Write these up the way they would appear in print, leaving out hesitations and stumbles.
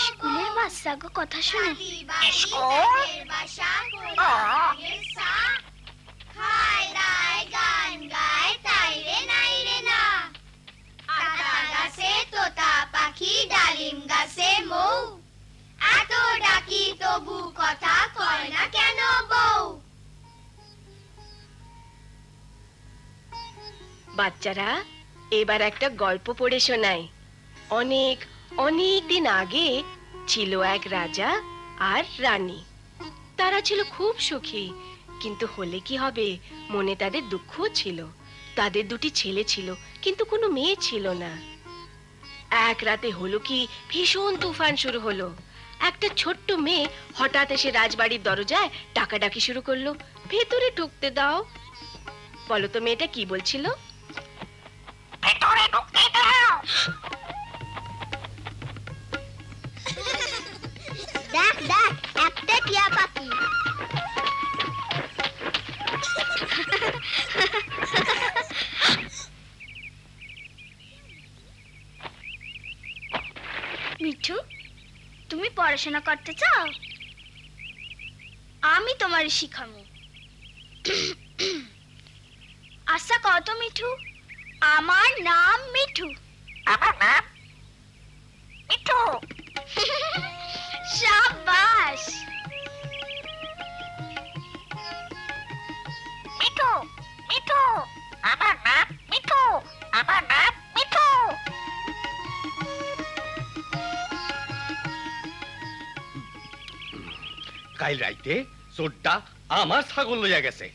স্কুলের বাচ্চাকে কথা শুনে তোতা পাখি ডালিম গাছে মৌ এত ডাকি তবু কথা কয় না কেন বউ। বাচ্চারা এবার একটা গল্প পড়ে শোনাই। অনেক অনেক দিন আগে ছিল এক রাজা আর রানী। তারা ছিল খুব সুখী, কিন্তু হলে কি হবে, মনে তাদের দুঃখ ছিল। তাদের দুটি ছেলে ছিল, কিন্তু কোনো মেয়ে ছিল না। এক রাতে হলো কি, ভীষণ তুফান শুরু হলো। একটা ছোট্ট মেয়ে হঠাৎ এসে রাজবাড়ির দরজায় ডাকাডাকি শুরু করলো, ভেতরে ঢুকতে দাও। বলো তো মেয়েটা কি বলছিল? ভেতরে ঢুকতে দাও। দেখ দেখ একটা টিয়া পাখি। মিঠু, তুমি পড়াশোনা করতে চাও? আমি তোমার শিখাবো। আচ্ছা কত মিঠু? আমার নাম মিঠু। আমার নাম মিঠু। শাবাশ। মিঠু মিঠু, আমার নাম মিঠু, আমার নাম মিঠু। কাল রাইতে চোরটা আমার ছাগল লইয়া গেছে।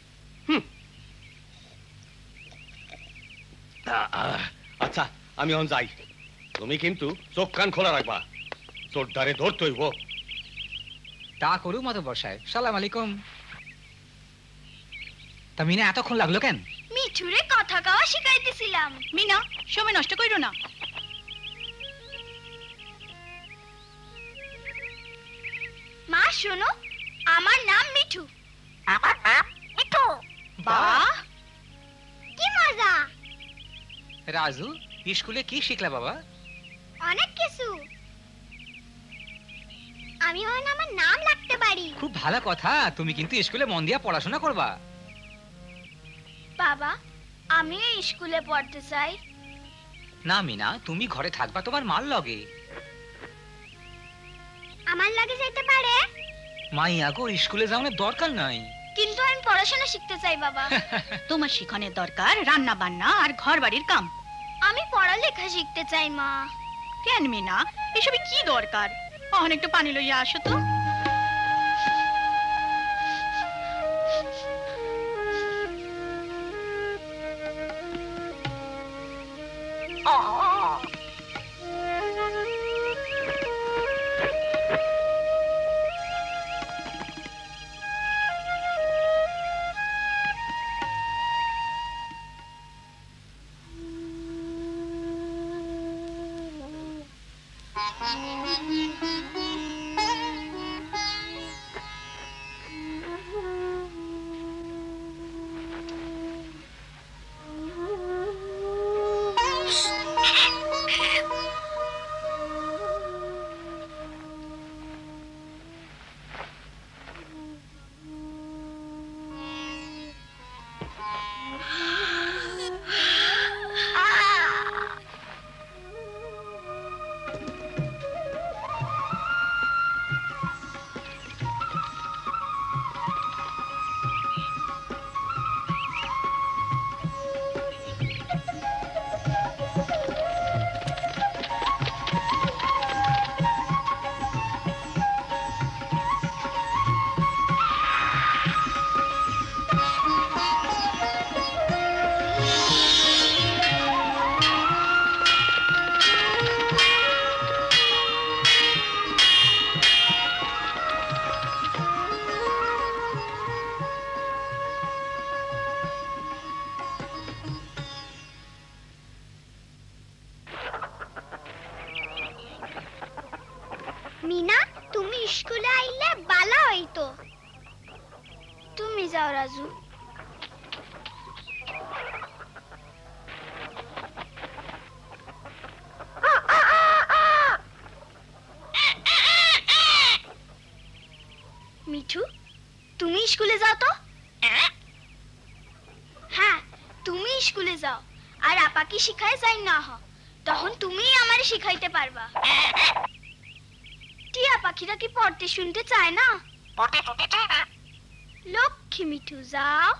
আচ্ছা আমি এখন যাই, তুমি কিন্তু চোখ কান খোলা রাখবা, চোরটারে ধরতে হইব। তা করুক মাতব্বর সাহেব। সালাম আলাইকুম। তা মিনা এতক্ষণ লাগলো কেন? মিঠুরে কথা কওয়া শিখাইতেছিলাম। মিনা, সময় নষ্ট কইরো না। মা শোনো, আমার নাম মিঠু। আমার নাম মিঠু। বাহ, কি মজা। রাজু, স্কুলে কি শিখলা বাবা? অনেক কিছু। আমি আমার নাম লিখতে পারি। খুব ভালো কথা, তুমি কিন্তু স্কুলে মন দিয়া পড়াশোনা করবা। বাবা, আমিও স্কুলে পড়তে চাই। না মিনা, তুমি ঘরে থাকবা তোমার মার লগে। আমার লাগে যেতে পারে? মাইয়া গো, স্কুলে যাওয়ার দরকার নাই। কিন্তু আমি পড়াশোনা শিখতে চাই বাবা। তোমার শিখনের দরকার রান্না বান্না আর ঘর বাড়ির কাম। আমি পড়ালেখা শিখতে চাই মা। কেন মিনা, এসবে কি দরকার? অনেক একটু পানি লইয়া আসো তো। মিনা, তুমি স্কুলে আইলে ভালো হইতো। তুমি যাও রাজু। যাও তো। হ্যাঁ, তুমি স্কুলে যাও আর আপাকে শিখায় যাই না হ, তখন তুমি আমারে শিখাইতে পারবা। টিয়া পাখিরা কি পড়তে শুনতে চায় না? পড়তে শুনতে চায় না। লক্ষ্মী মিঠু যাও।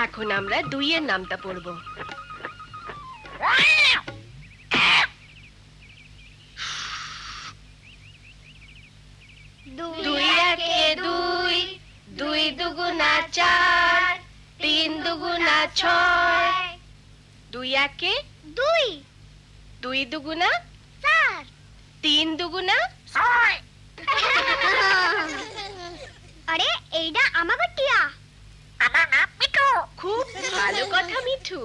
এখন আমরা 2 এর নামটা পড়ব। দুই একে 2, 2 দুগুণা 4, 3 দুগুণা 6, 2 একে 2, 2 দুগুণা 4। 3 দুগুণা। ছয়। আরে এইটা আমাকে টিয়া। আমার নাম মিঠু। খুব ভালো কথা মিঠু।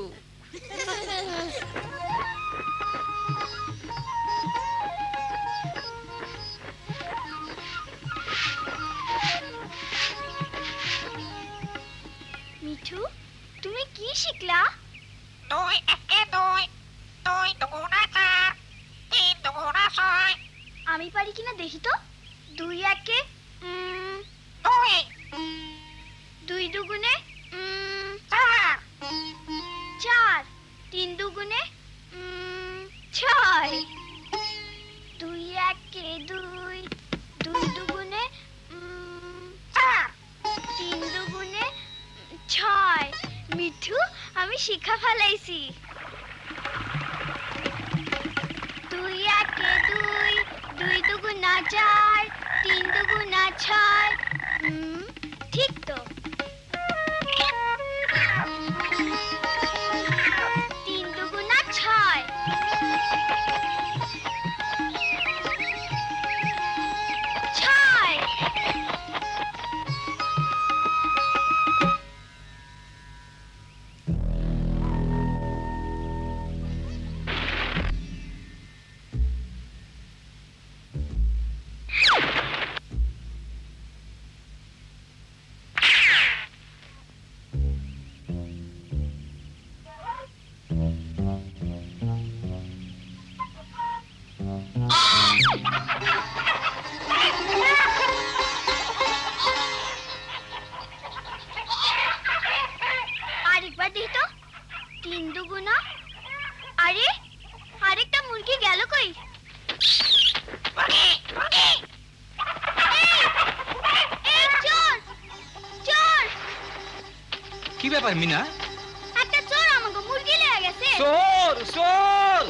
মিঠু, তুমি কি শিখলা? 2 একে 2, 2 দুগুণা 4, 3 দুগুণা 6, আমি পারি কিনা দেখি তো। 2 একে 2, 2 দুগুণে 4, 4, 3 দুগুণে 6, 2 একে 2, 2 দুগুণে 4। 3 দুগুণে 6। মিঠু, আমি শিখা ফেলাইছি। 2 একে 2, 2 দুগুণা 4, 3 দুগুণা 6। ঠিক তো। 3 দুগুণা 6, 6। আরেকবার দেখি তো। 3 দুগুণা। আরে, আরেকটা মুরগি গেল কই? মুরগি, মুরগি। এই চোর, চোর! কি ব্যাপার মিনা? একটা চোর আমাকে মুরগি লেগে গেছে। চোর চোর!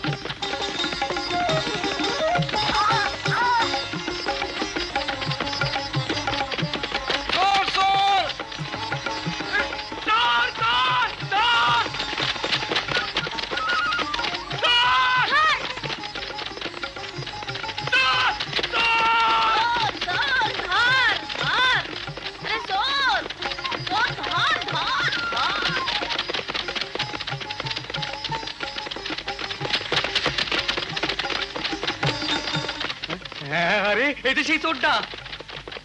চোর চোর! চোর চোর চোর! চোর! ধর! চোর! চোর! চোর, ধর, ধর! আরে চোর! চোর, ধর, ধর, ধর! হ্যাঁ, আরে এটা সেই চোরটা।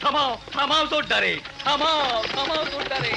থামাও থামাও চোরটা রে, থামাও থামাও চোরটা রে।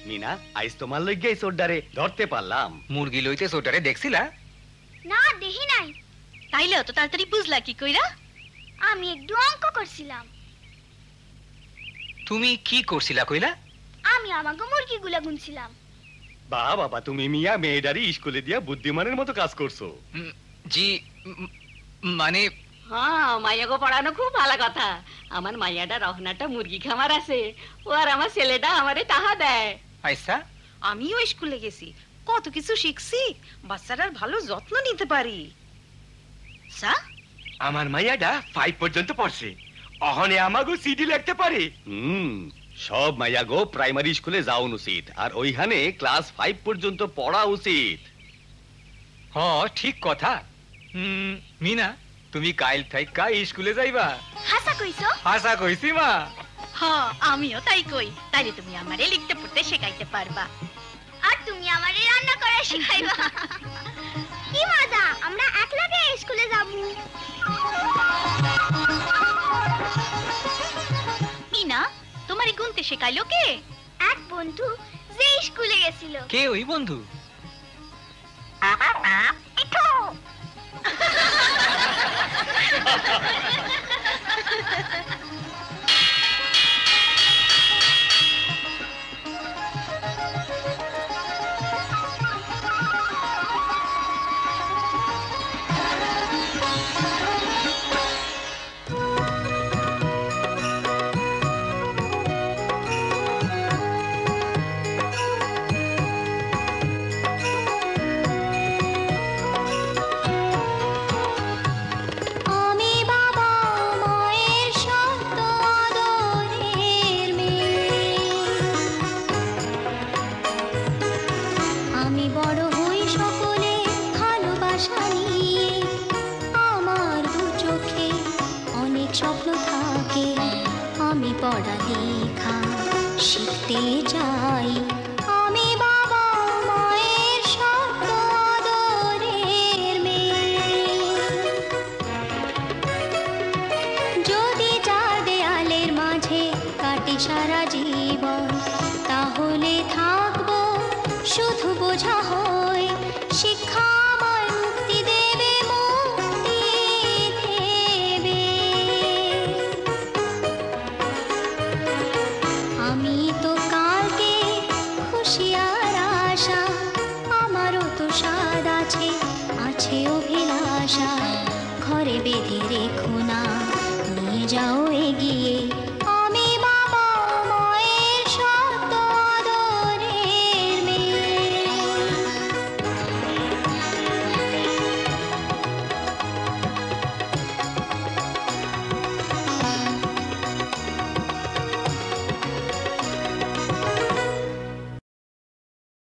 মিনা, আইস তোমার লইগে এই চোরটা রে ধরতে পারলাম। মুরগি লইতে চোরটারে দেখছিলা? না, দেখি নাই। তাইলে অত তাড়াতাড়ি বুঝলা কি কইরা? আমি একটু অঙ্ক করছিলাম। তুমি কি করছিলা কইলা? আমি আমাকে মুরগিগুলা গুনছিলাম। বাবা, তুমি মিয়া মেয়েটারি স্কুলে দিয়া বুদ্ধিমানের মতো কাজ করছো। জি, মানে হ্যাঁ, মাইয়াগো পড়ানো খুব ভালো কথা। আমার মাইয়াটা রহনাটা মুরগি খামার আছে, ও আর আমার ছেলেটা আমারে টাকা দেয়। আইসা আমিও স্কুলে গেছি, কত কিছু শিখছি, বাচ্চাটার ভালো যত্ন নিতে পারি। সা আমার মাইয়াটা 5 পর্যন্ত পড়ছে, অহনে আমাগো সিডি লিখতে পারে। সব মাইয়া গো প্রাইমারি স্কুলে যাওন উচিত, আর ওইখানে ক্লাস 5 পর্যন্ত পড়া উচিত। হ ঠিক কথা। মিনা, তুমি কাইল থাইকা স্কুলে যাইবা? হাসা কইছো? আশা কইছি মা। হ্যাঁ আমিও তাই কই, তাইলে তুমি আমারে লিখতে পড়তে শেখাইতে পারবা। আর তুমি আমারে রান্না করা শিখাইবা। কি মজা, আমরা একলগে স্কুলে যাব। মিনা, তোমারে গুনতে শেখাইলো কে? এক বন্ধু যে স্কুলে গেছিল। কে ওই বন্ধু? আমার নাম মিঠু। আমি বাবা মায়ের সত্য আদরের মেয়ে, আমি বড় হই সকলে ভালোবাসা নিয়ে, আমার দু চোখে অনেক স্বপ্ন থাকে, আমি পড়ালেখা শিখতে চাই। আমি বাবা মায়ের সত্য আদরের মেয়ে, যদি চার দেয়ালের মাঝে কাটে সারা জীবন, তাহলে থাকবো শুধু বোঝা হয়ে। শিক্ষা আমায় মুক্তি দেবে, মুক্তি দেবে। আমি তো কালকে খুশি আর আশা, আমারও তো স্বাদ আছে, আছে অভিলাষা। ঘরে বেঁধে রেখো না, নিয়ে যাও এগিয়ে